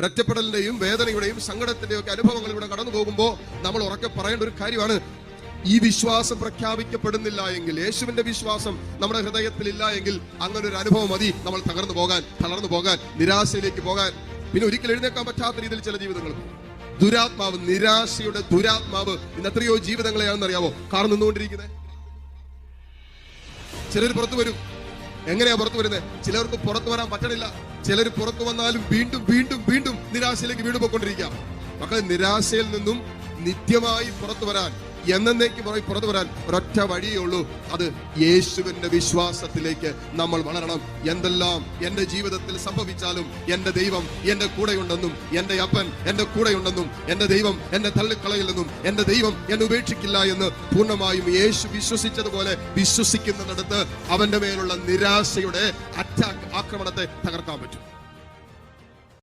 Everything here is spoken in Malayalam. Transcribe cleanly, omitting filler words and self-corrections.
ഒറ്റപ്പെടലിന്റെയും വേദനയുടെയും സങ്കടത്തിന്റെയും ഒക്കെ അനുഭവങ്ങളിലൂടെ കടന്നു പോകുമ്പോൾ നമ്മൾ ഉറക്കെ പറയേണ്ട ഒരു കാര്യമാണ്, ഈ വിശ്വാസം പ്രഖ്യാപിക്കപ്പെടുന്നില്ല എങ്കിൽ, യേശുവിന്റെ വിശ്വാസം നമ്മുടെ ഹൃദയത്തിൽ ഇല്ല എങ്കിൽ, അങ്ങനെ ഒരു അനുഭവം മതി നമ്മൾ തകർന്നു പോകാൻ, തളർന്നു പോകാൻ, നിരാശയിലേക്ക് പോകാൻ. പിന്നെ ഒരിക്കലും എഴുന്നേക്കാൻ പറ്റാത്ത രീതിയിൽ ചില ജീവിതങ്ങൾ, ദുരാത്മാവ്, നിരാശയുടെ ദുരാത്മാവ് ഇന്ന് എത്രയോ ജീവിതങ്ങളെയാണെന്നറിയാവോ കാരണം നിന്നുകൊണ്ടിരിക്കുന്നത്. ചിലർ പുറത്തു വരും. എങ്ങനെയാ പുറത്തു വരുന്നത്? ചിലർക്ക് പുറത്തു വരാൻ പറ്റണില്ല. ചിലർ പുറത്തു വന്നാലും വീണ്ടും വീണ്ടും വീണ്ടും നിരാശയിലേക്ക് വീണ്ടും പോയിക്കൊണ്ടിരിക്കുക. മക്കൾ, നിരാശയിൽ നിന്നും നിത്യമായി പുറത്തു വരാൻ, എന്നേക്ക് പുറത്തു വരാൻ ഒരൊറ്റ വഴിയേ ഉള്ളൂ. അത് യേശുവിന്റെ വിശ്വാസത്തിലേക്ക് നമ്മൾ വളരണം. എന്തെല്ലാം എന്റെ ജീവിതത്തിൽ സംഭവിച്ചാലും എന്റെ ദൈവം എന്റെ കൂടെയുണ്ടെന്നും, എന്റെ അപ്പൻ എന്റെ കൂടെയുണ്ടെന്നും, എന്റെ ദൈവം എന്നെ തള്ളിക്കളയില്ലെന്നും, എന്റെ ദൈവം എന്നെ ഉപേക്ഷിക്കില്ല എന്ന് പൂർണ്ണമായും യേശു വിശ്വസിച്ചതുപോലെ വിശ്വസിക്കുന്നിടത്ത് അവന്റെ മേലുള്ള നിരാശയുടെ ആക്രമണത്തെ തകർക്കാൻ പറ്റും.